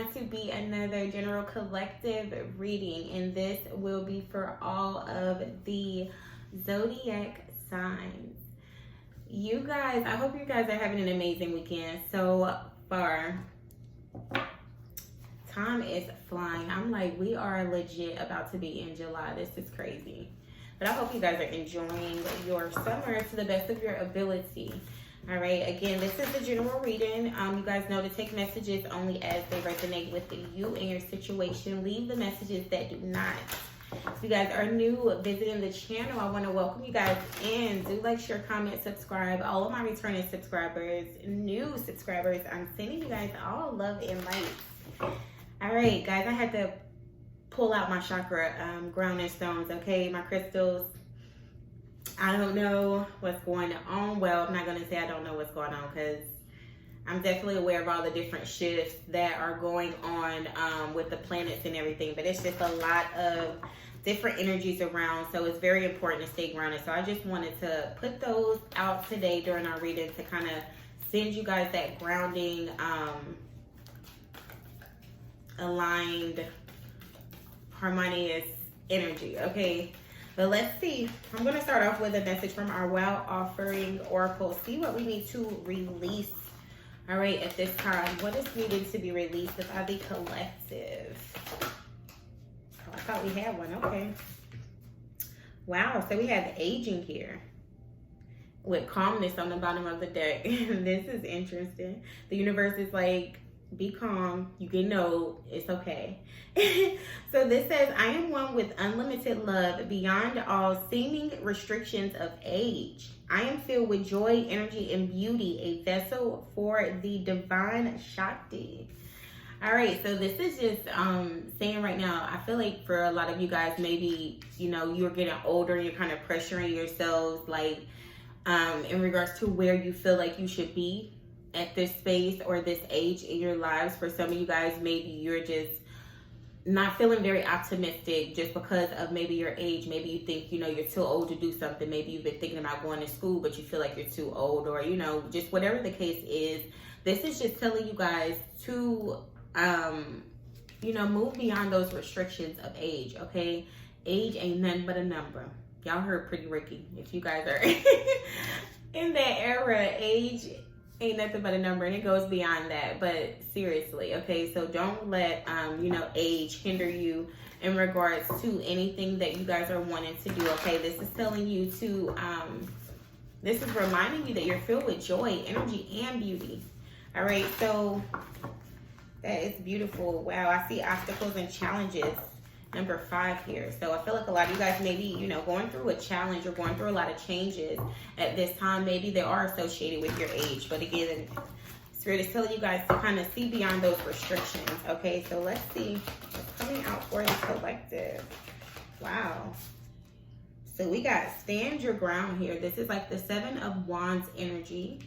going to be another general collective reading, and this will be for all of the zodiac signs. You guys, I hope you guys are having an amazing weekend so far. Time is flying. I'm like, we are legit about to be in July. This is crazy. But I hope you guys are enjoying your summer to the best of your ability. All right, again, this is a general reading. You guys know to take messages only as they resonate with you and your situation. Leave the messages that do not. If you guys are new visiting the channel, I want to welcome you guys in. Do like, share, comment, subscribe. All of my returning subscribers, new subscribers, I'm sending you guys all love and light. All right, guys, I had to pull out my chakra grounding stones, okay, my crystals. I don't know what's going on. Well, I'm not going to say I don't know what's going on, because I'm definitely aware of all the different shifts that are going on with the planets and everything, but it's just a lot of different energies around, so it's very important to stay grounded. So I just wanted to put those out today during our reading to kind of send you guys that grounding, aligned, harmonious energy, okay? But let's see. I'm going to start off with a message from our Wow Offering Oracle. See what we need to release, all right, at this time. What is needed to be released by the collective? Oh, I thought we had one. Okay. Wow. So we have aging here with calmness on the bottom of the deck. This is interesting. The universe is like, be calm, you can know it's okay. So this says, I am one with unlimited love beyond all seeming restrictions of age. I am filled with joy, energy, and beauty, a vessel for the divine Shakti. All right, so this is just saying right now, I feel like for a lot of you guys, maybe, you know, you're getting older, you're kind of pressuring yourselves, like in regards to where you feel like you should be at this space or this age in your lives. For some of you guys, maybe you're just not feeling very optimistic just because of maybe your age. Maybe you think, you know, you're too old to do something. Maybe you've been thinking about going to school, but you feel like you're too old, or, you know, just whatever the case is. This is just telling you guys to, you know, move beyond those restrictions of age, okay? Age ain't nothing but a number. Y'all heard Pretty Ricky. If you guys are in that era, age ain't nothing but a number, and it goes beyond that. But seriously, okay, so don't let you know, age hinder you in regards to anything that you guys are wanting to do, okay? This is telling you to this is reminding you that you're filled with joy, energy, and beauty. All right, so that is beautiful. Wow, I see obstacles and challenges, number 5 here. So I feel like a lot of you guys may be, you know, going through a challenge or going through a lot of changes at this time. Maybe they are associated with your age. But again, Spirit is telling you guys to kind of see beyond those restrictions. Okay, so let's see what's coming out for the collective. Wow. So we got stand your ground here. This is like the 7 of Wands energy.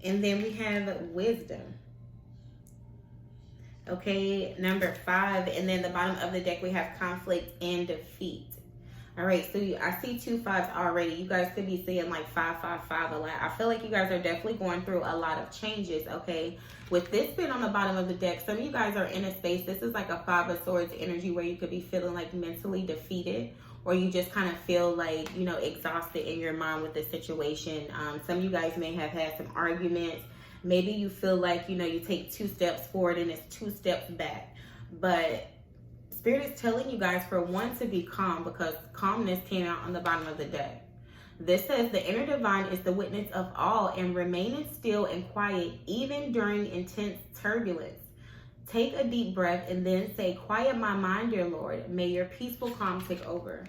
And then we have wisdom. Okay, number 5, and then the bottom of the deck we have conflict and defeat. All right, so I see 2 5s already. You guys could be seeing like 5 5 5 a lot. I feel like you guys are definitely going through a lot of changes, okay? With this being on the bottom of the deck, some of you guys are in a space, this is like a 5 of Swords energy where you could be feeling like mentally defeated, or you just kind of feel like, you know, exhausted in your mind with the situation. Some of you guys may have had some arguments. Maybe you feel like, you know, you take 2 steps forward and it's 2 steps back. But Spirit is telling you guys for one to be calm, because calmness came out on the bottom of the deck. This says the inner divine is the witness of all, and remaining still and quiet even during intense turbulence. Take a deep breath and then say, quiet my mind, dear Lord. May your peaceful calm take over.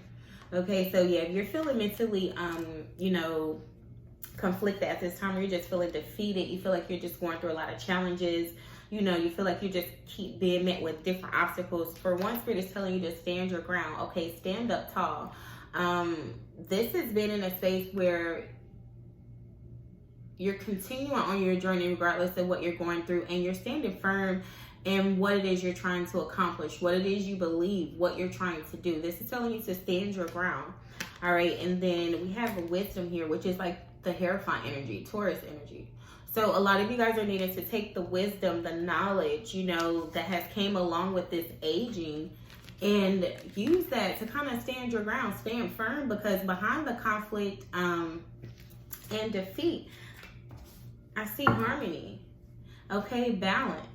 Okay, so yeah, if you're feeling mentally, you know, conflicted at this time, where you're just feeling defeated, you feel like you're just going through a lot of challenges, you know, you feel like you just keep being met with different obstacles. For one, Spirit is telling you to stand your ground. Okay, stand up tall. This has been in a space where you're continuing on your journey regardless of what you're going through, and you're standing firm in what it is you're trying to accomplish, what it is you believe, what you're trying to do. This is telling you to stand your ground. All right, and then we have wisdom here, which is like the Hierophant energy, Taurus energy. So a lot of you guys are needing to take the wisdom, the knowledge, you know, that has came along with this aging, and use that to kind of stand your ground, stand firm, because behind the conflict and defeat, I see harmony, okay, balance.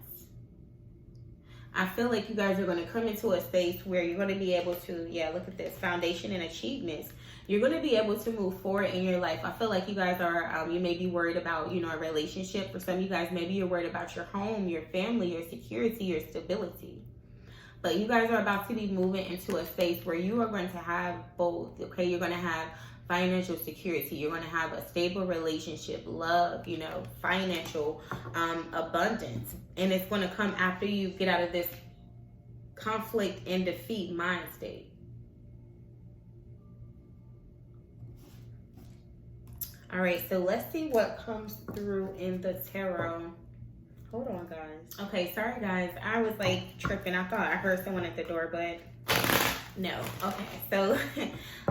I feel like you guys are going to come into a space where you're going to be able to, yeah, look at this, foundation and achievements. You're going to be able to move forward in your life. I feel like you guys are, you may be worried about, you know, a relationship. For some of you guys, maybe you're worried about your home, your family, your security, your stability. But you guys are about to be moving into a space where you are going to have both, okay? You're going to have financial security. You're going to have a stable relationship, love, you know, financial abundance. And it's going to come after you get out of this conflict and defeat mind state. All right, so let's see what comes through in the tarot. Hold on, guys. Okay, sorry, guys. I was like tripping. I thought I heard someone at the door, but no. Okay, so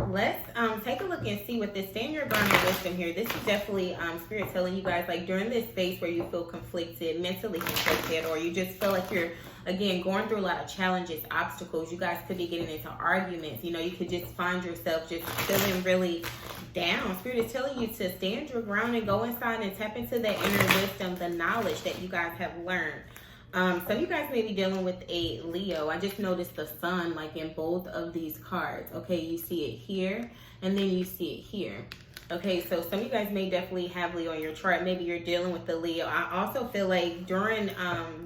let's take a look and see what this stand your ground and wisdom here. This is definitely Spirit telling you guys, like, during this space where you feel conflicted, mentally conflicted, or you just feel like you're, again, going through a lot of challenges, obstacles. You guys could be getting into arguments. You know, you could just find yourself just feeling really down. Spirit is telling you to stand your ground and go inside and tap into that inner wisdom, the knowledge that you guys have learned. Some of you guys may be dealing with a Leo. I just noticed the sun, like, in both of these cards. Okay, you see it here, and then you see it here. Okay, so some of you guys may definitely have Leo in your chart. Maybe you're dealing with the Leo. I also feel like during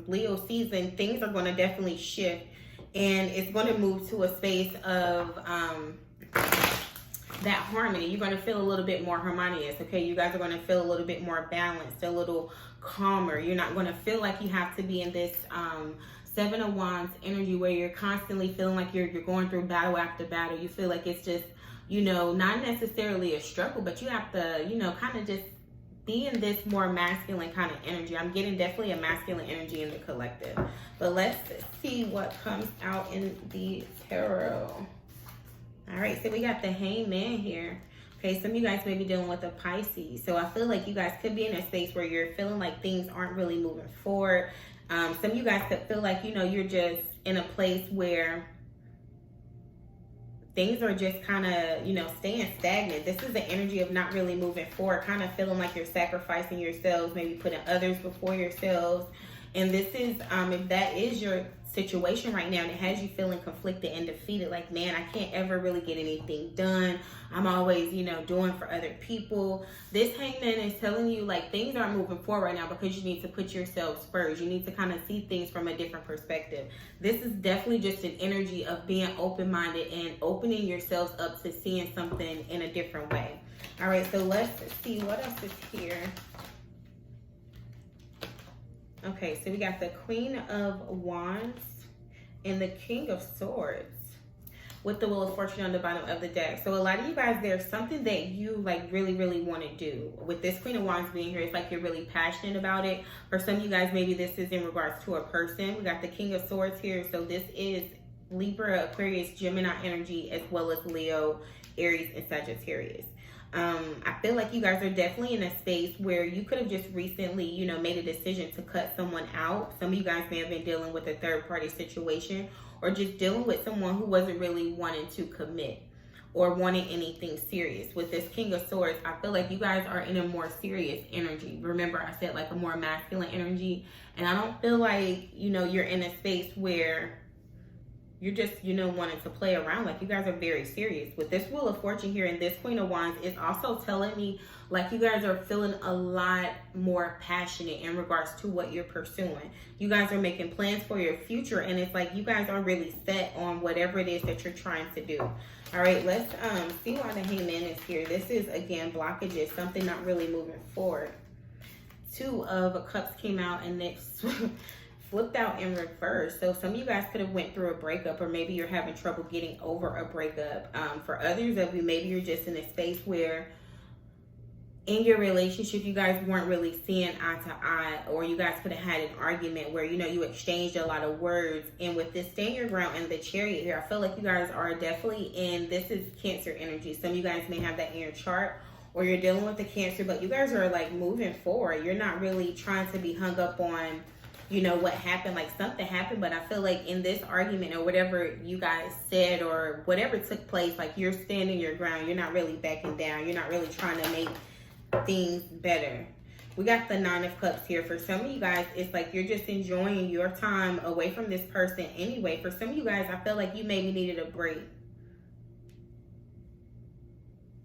Leo season, things are going to definitely shift, and it's going to move to a space of that harmony. You're going to feel a little bit more harmonious. Okay, you guys are going to feel a little bit more balanced, a little calmer. You're not going to feel like you have to be in this Seven of Wands energy where you're constantly feeling like you're going through battle after battle. You feel like it's just, you know, not necessarily a struggle, but you have to, you know, kind of just be in this more masculine kind of energy. I'm getting definitely a masculine energy in the collective. But let's see what comes out in the tarot. All right, so we got the Hangman here. Okay, some of you guys may be dealing with a Pisces. So I feel like you guys could be in a space where you're feeling like things aren't really moving forward. Some of you guys could feel like, you know, you're just in a place where things are just kind of, you know, staying stagnant. This is the energy of not really moving forward, kind of feeling like you're sacrificing yourselves, maybe putting others before yourselves. And this is, if that is your situation right now and it has you feeling conflicted and defeated, like, man, I can't ever really get anything done. I'm always, you know, doing for other people. This Hangman is telling you, like, things aren't moving forward right now because you need to put yourselves first. You need to kind of see things from a different perspective. This is definitely just an energy of being open-minded and opening yourselves up to seeing something in a different way. All right, so let's see what else is here. Okay, so we got the Queen of Wands and the King of Swords with the Wheel of Fortune on the bottom of the deck. So a lot of you guys, there's something that you, like, really, really want to do. With this Queen of Wands being here, it's like you're really passionate about it. For some of you guys, maybe this is in regards to a person. We got the King of Swords here. So this is Libra, Aquarius, Gemini energy, as well as Leo, Aries, and Sagittarius. I feel like you guys are definitely in a space where you could have just recently, you know, made a decision to cut someone out. Some of you guys may have been dealing with a third-party situation, or just dealing with someone who wasn't really wanting to commit or wanting anything serious. With this King of Swords, I feel like you guys are in a more serious energy. Remember, I said, like, a more masculine energy, and I don't feel like, you know, you're in a space where you're just, you know, wanting to play around. Like, you guys are very serious. With this Wheel of Fortune here and this Queen of Wands, it's also telling me, like, you guys are feeling a lot more passionate in regards to what you're pursuing. You guys are making plans for your future, and it's like you guys are really set on whatever it is that you're trying to do. All right, let's see why the Hangman is here. This is, again, blockages, something not really moving forward. Two of Cups came out, and it's flipped out in reverse. So some of you guys could have went through a breakup, or maybe you're having trouble getting over a breakup. For others of you, maybe you're just in a space where in your relationship you guys weren't really seeing eye to eye, or you guys could have had an argument where, you know, you exchanged a lot of words. And with this stand your ground and the Chariot here, I feel like you guys are definitely in, this is Cancer energy. Some of you guys may have that in your chart, or you're dealing with the Cancer, but you guys are like moving forward. You're not really trying to be hung up on, you know, what happened. Like something happened, but I feel like in this argument or whatever you guys said or whatever took place, like you're standing your ground. You're not really backing down. You're not really trying to make things better. We got the 9 of Cups here. For some of you guys, it's like you're just enjoying your time away from this person anyway. For some of you guys, I feel like you maybe needed a break.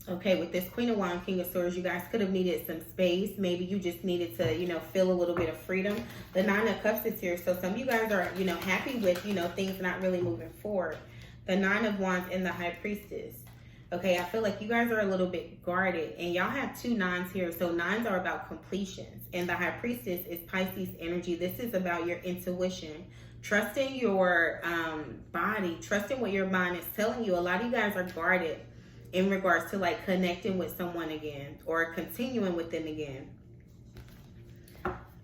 Okay, with this Queen of Wands, King of Swords, you guys could have needed some space. Maybe you just needed to, you know, feel a little bit of freedom. The 9 of Cups is here. So some of you guys are, you know, happy with, you know, things not really moving forward. The 9 of Wands and the High Priestess. Okay, I feel like you guys are a little bit guarded. And y'all have 2 9s here. So 9s are about completions. And the High Priestess is Pisces energy. This is about your intuition. Trusting your body. Trusting what your mind is telling you. A lot of you guys are guarded in regards to like connecting with someone again or continuing with them again.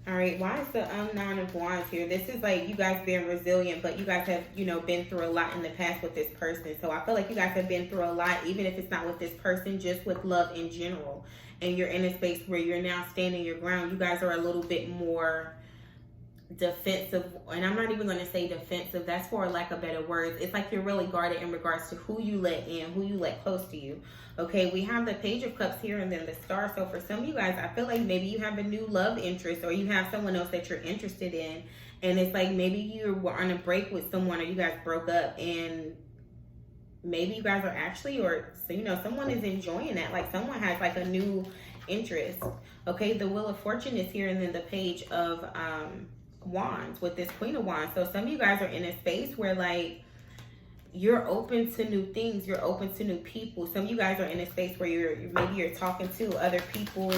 All right, why is the 9 of Wands here? This is like you guys being resilient, but you guys have, you know, been through a lot in the past with this person. So I feel like you guys have been through a lot, even if it's not with this person, just with love in general. And you're in a space where you're now standing your ground. You guys are a little bit more defensive, and I'm not even going to say defensive, that's for lack of better words. It's like you're really guarded in regards to who you let in, who you let close to you. Okay, we have the Page of Cups here and then the Star. So for some of you guys, I feel like maybe you have a new love interest or you have someone else that you're interested in, and it's like maybe you were on a break with someone or you guys broke up, and maybe you guys are actually, or you know, someone is enjoying that, like someone has like a new interest. Okay, the Wheel of Fortune is here and then the Page of Wands with this Queen of Wands. So some of you guys are in a space where like you're open to new things, you're open to new people. Some of you guys are in a space where maybe you're talking to other people,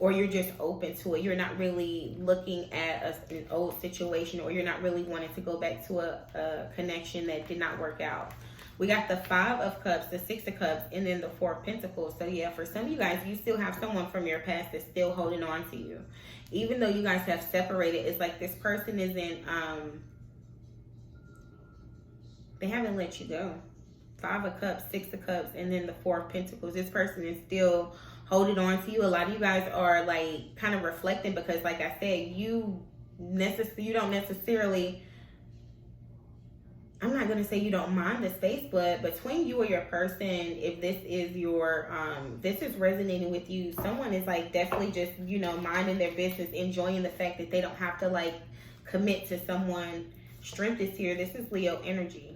or you're just open to it. You're not really looking at an old situation, or you're not really wanting to go back to a connection that did not work out. We got the 5 of Cups, the 6 of Cups, and then the 4 of Pentacles. So yeah, for some of you guys, you still have someone from your past that's still holding on to you. Even though you guys have separated, it's like this person isn't, they haven't let you go. 5 of Cups, 6 of Cups, and then the 4 of Pentacles. This person is still holding on to you. A lot of you guys are like kind of reflecting because like I said, you don't necessarily, I'm not going to say you don't mind the space, but between you or your person, if this is your, this is resonating with you, someone is like definitely just, you know, minding their business, enjoying the fact that they don't have to like commit to someone. Strength is here. This is Leo energy.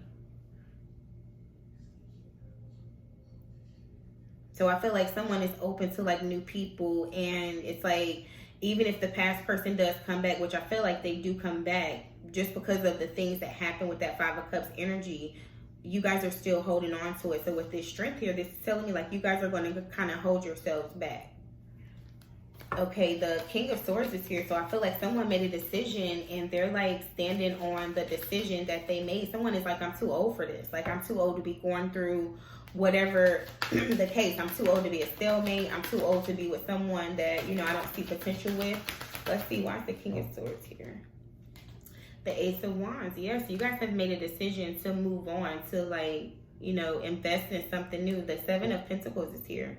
So I feel like someone is open to like new people, and it's like, even if the past person does come back, which I feel like they do come back, just because of the things that happen with that 5 of Cups energy, you guys are still holding on to it. So with this strength here, this is telling me like you guys are going to kind of hold yourselves back. Okay, the King of Swords is here. So I feel like someone made a decision and they're like standing on the decision that they made. Someone is like, I'm too old for this. Like, I'm too old to be going through whatever the case. I'm too old to be a stalemate. I'm too old to be with someone that, you know, I don't see potential with. Let's see, why is the King of Swords here? The Ace of Wands. Yes, you guys have made a decision to move on, to like, you know, invest in something new. The 7 of Pentacles is here.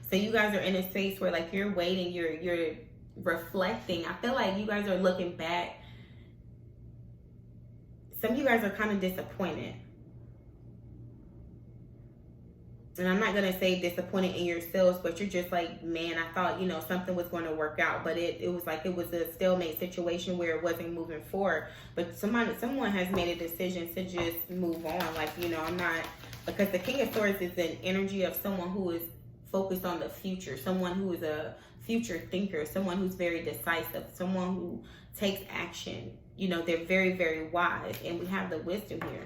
So you guys are in a space where like you're waiting, you're reflecting. I feel like you guys are looking back. Some of you guys are kind of disappointed. And I'm not going to say disappointed in yourselves, but you're just like, man, I thought, you know, something was going to work out. But it was like it was a stalemate situation where it wasn't moving forward. But someone has made a decision to just move on. Like, you know, I'm not, because the King of Swords is an energy of someone who is focused on the future, someone who is a future thinker, someone who's very decisive, someone who takes action. You know, they're very, very wise. And we have the Wisdom here.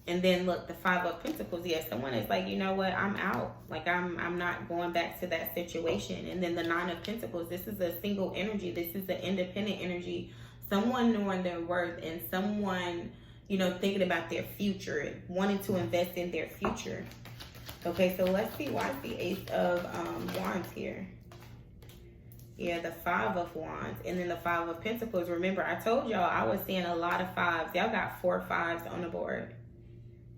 And then look, the 5 of Pentacles. Yes, someone is like, you know what, I'm out. Like I'm not going back to that situation. And then the 9 of Pentacles. This is a single energy. This is the independent energy. Someone knowing their worth, and someone, you know, thinking about their future, wanting to invest in their future. Okay, so let's see, why is the Ace of Wands here? Yeah, the 5 of Wands, and then the 5 of Pentacles. Remember, I told y'all I was seeing a lot of 5s. Y'all got 4 5s on the board.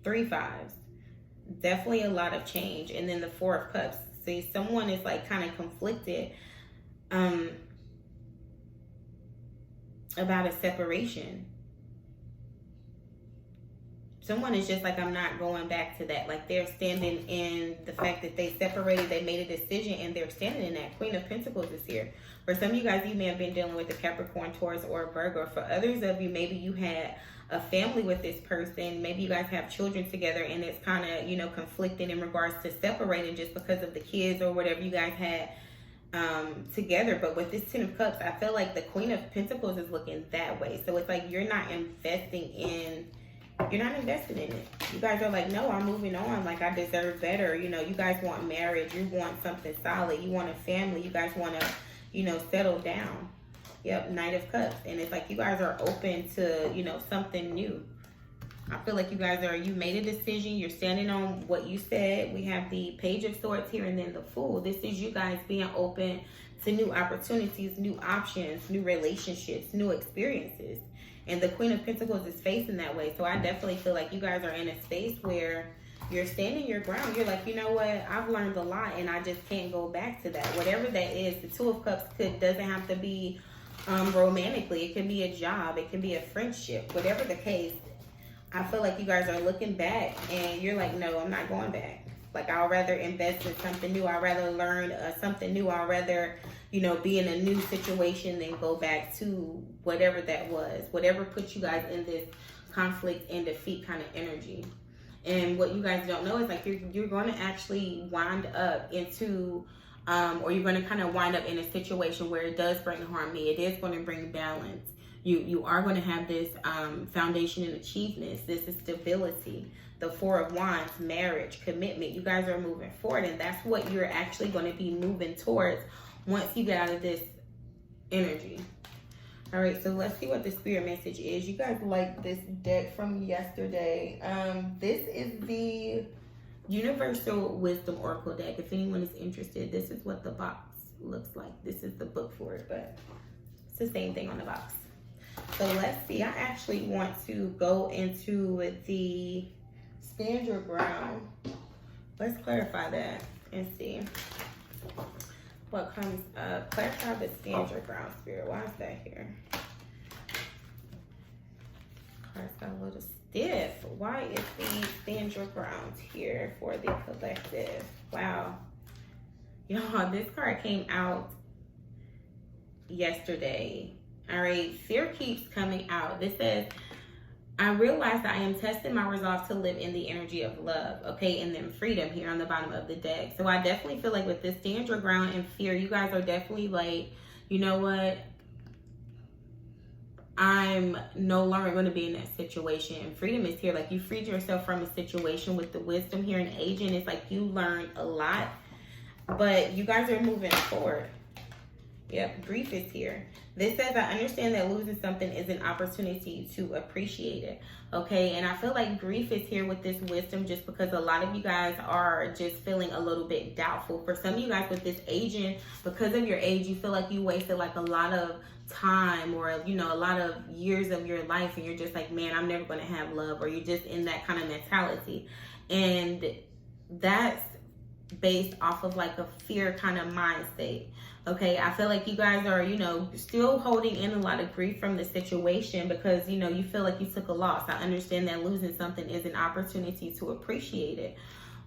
3 5s. Definitely a lot of change. And then the 4 of Cups. See, someone is like kind of conflicted about a separation. Someone is just like, I'm not going back to that. Like, they're standing in the fact that they separated, they made a decision, and they're standing in that. Queen of Pentacles is here. For some of you guys, you may have been dealing with a Capricorn, Taurus, or a Virgo. For others of you, maybe you had a family with this person. Maybe you guys have children together, and it's kind of, you know, conflicting in regards to separating just because of the kids or whatever you guys had together. But with this Ten of Cups, I feel like the Queen of Pentacles is looking that way. So it's like you're not investing in it. You guys are like, no, I'm moving on. Like, I deserve better. You know, you guys want marriage. You want something solid. You want a family. You guys want to, you know, settle down. Yep, Knight of Cups. And it's like you guys are open to, you know, something new. I feel like you made a decision. You're standing on what you said. We have the Page of Swords here and then the Fool. This is you guys being open to new opportunities, new options, new relationships, new experiences. And the Queen of Pentacles is facing that way. So I definitely feel like you guys are in a space where you're standing your ground. You're like, you know what? I've learned a lot and I just can't go back to that. Whatever that is, the Two of Cups doesn't have to be romantically. It can be a job. It can be a friendship. Whatever the case, I feel like you guys are looking back and you're like, no, I'm not going back. Like, I'd rather invest in something new. I'd rather learn something new. I'd rather, you know, be in a new situation than go back to whatever that was. Whatever puts you guys in this conflict and defeat kind of energy. And what you guys don't know is like you're going to actually wind up into, or you're going to kind of wind up in a situation where it does bring harmony. It is going to bring balance. You are going to have this foundation and achievements. This is stability. The Four of Wands, marriage, commitment. You guys are moving forward, and that's what you're actually going to be moving towards once you get out of this energy. All right, so let's see what the spirit message is. You guys like this deck from yesterday. This is the Universal Wisdom Oracle deck. If anyone is interested, this is what the box looks like. This is the book for it, but it's the same thing on the box. So let's see. I actually want to go into the Stand Your Ground. Let's clarify that and see what comes up. Clarify the Stand Your Ground, Spirit. Why is that here? Cards got a little stiff. Why is the Stand Your Ground here for the collective? Wow. Y'all, this card came out yesterday. All right, fear keeps coming out. This says, I realize that I am testing my resolve to live in the energy of love, okay, and then freedom here on the bottom of the deck. So I definitely feel like with this Stand Your Ground and fear, you guys are definitely like, you know what? I'm no longer going to be in that situation. And freedom is here. Like, you freed yourself from a situation with the wisdom here and aging. It's like you learned a lot, but you guys are moving forward. Yep, grief is here. This says, I understand that losing something is an opportunity to appreciate it. Okay, and I feel like grief is here with this wisdom just because a lot of you guys are just feeling a little bit doubtful. For some of you guys with this aging, because of your age, you feel like you wasted like a lot of time or, you know, a lot of years of your life, and you're just like, man, I'm never going to have love, or you're just in that kind of mentality. And that's based off of like a fear kind of mind state. Okay, I feel like you guys are, you know, still holding in a lot of grief from the situation because, you know, you feel like you took a loss. I understand that losing something is an opportunity to appreciate it.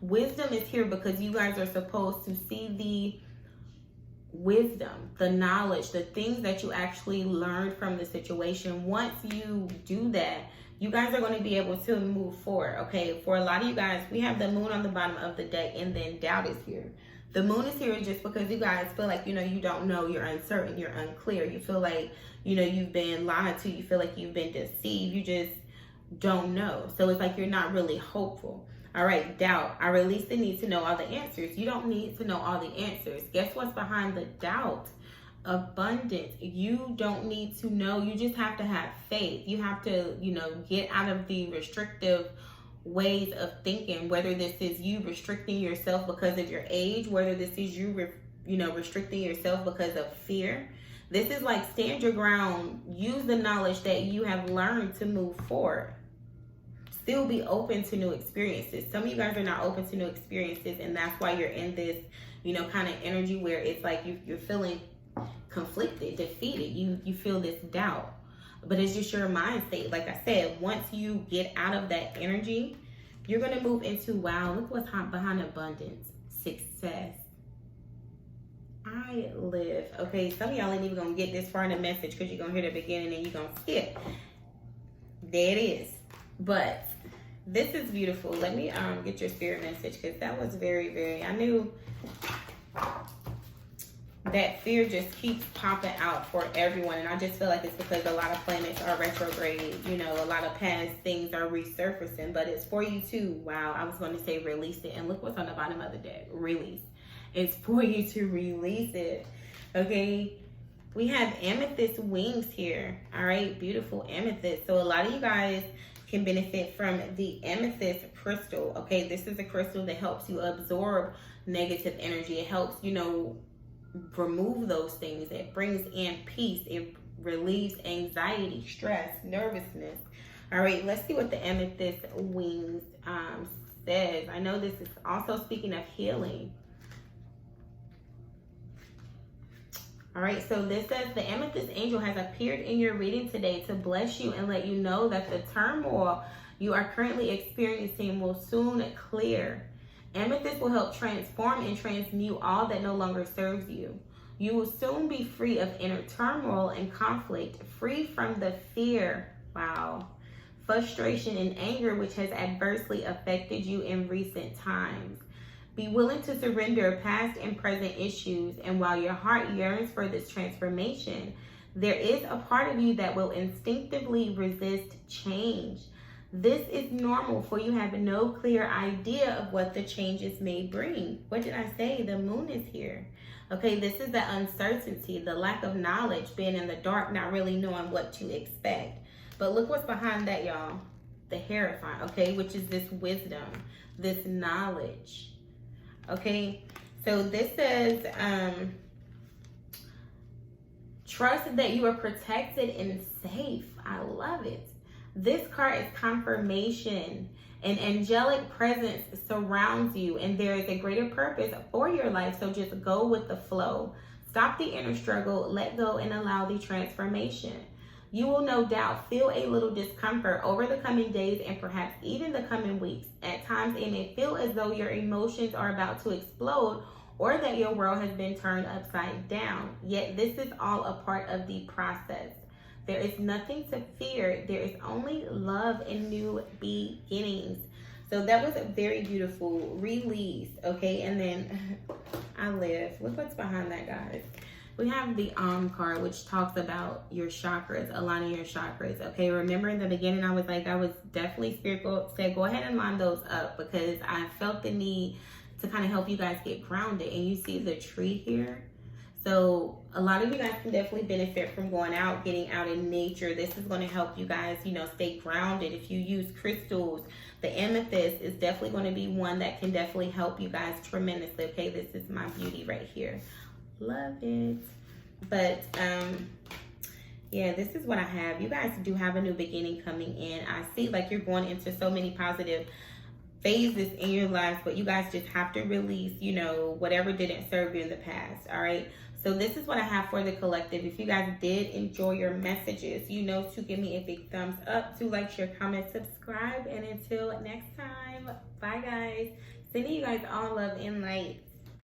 Wisdom is here because you guys are supposed to see the wisdom, the knowledge, the things that you actually learned from the situation. Once you do that, you guys are going to be able to move forward. Okay, for a lot of you guys, we have the moon on the bottom of the deck, and then doubt is here. The moon is here just because you guys feel like, you know, you don't know, you're uncertain, you're unclear. You feel like, you know, you've been lied to. You feel like you've been deceived. You just don't know. So it's like you're not really hopeful. All right, doubt. I release the need to know all the answers. You don't need to know all the answers. Guess what's behind the doubt? Abundance. You don't need to know. You just have to have faith. You have to, you know, get out of the restrictive ways of thinking, whether this is you restricting yourself because of your age, whether this is you, restricting yourself because of fear. This is like stand your ground. Use the knowledge that you have learned to move forward. still be open to new experiences. Some of you guys are not open to new experiences, and that's why you're in this, you know, kind of energy where it's like you're feeling conflicted, defeated. You feel this doubt, but it's just your mind state. Like I said, once you get out of that energy, you're going to move into, wow, look what's behind abundance, success. I live. Okay, some of y'all ain't even going to get this far in the message because you're going to hear the beginning and you're going to skip. There it is. But this is beautiful. Let me get your spirit message, because that was very, very, I knew that fear just keeps popping out for everyone, and I just feel like it's because a lot of planets are retrograde. You know, a lot of past things are resurfacing, but it's for you to, wow, I was going to say release it, and look what's on the bottom of the deck, release. It's for you to release it, okay? We have amethyst wings here, all right? Beautiful amethyst. So a lot of you guys can benefit from the amethyst crystal, okay? This is a crystal that helps you absorb negative energy. It helps, you know, remove those things. It brings in peace. It relieves anxiety, stress, nervousness. All right, let's see what the amethyst wings says. I know this is also speaking of healing. All right, so this says the amethyst angel has appeared in your reading today to bless you and let you know that the turmoil you are currently experiencing will soon clear. Amethyst will help transform and transmute all that no longer serves you. You will soon be free of inner turmoil and conflict, free from the fear, wow, frustration and anger which has adversely affected you in recent times. Be willing to surrender past and present issues, and while your heart yearns for this transformation, there is a part of you that will instinctively resist change. This is normal, for you have no clear idea of what the changes may bring. What did I say? The moon is here. Okay, this is the uncertainty, the lack of knowledge, being in the dark, not really knowing what to expect. But look what's behind that, y'all. The Hierophant, okay, which is this wisdom, this knowledge. Okay, so this says, trust that you are protected and safe. I love it. This card is confirmation. An angelic presence surrounds you, and there is a greater purpose for your life. So just go with the flow. Stop the inner struggle, let go, and allow the transformation. You will no doubt feel a little discomfort over the coming days and perhaps even the coming weeks. At times, it may feel as though your emotions are about to explode or that your world has been turned upside down. Yet this is all a part of the process. There is nothing to fear. There is only love and new beginnings. So that was a very beautiful release, okay? And then I live. Look what's behind that, guys. We have the card, which talks about your chakras, aligning your chakras. Okay, remember in the beginning, I was definitely spiritual, said go ahead and line those up, because I felt the need to kind of help you guys get grounded. And you see the tree here. So a lot of you guys can definitely benefit from going out, getting out in nature. This is going to help you guys, you know, stay grounded. If you use crystals, the amethyst is definitely going to be one that can definitely help you guys tremendously. Okay, this is my beauty right here. Love it. But yeah, this is what I have. You guys do have a new beginning coming in. I see like you're going into so many positive phases in your lives, but you guys just have to release, you know, whatever didn't serve you in the past. All right, so this is what I have for the collective. If you guys did enjoy your messages, you know to give me a big thumbs up, to like, share, comment, subscribe, and until next time, bye guys. Sending you guys all love and light.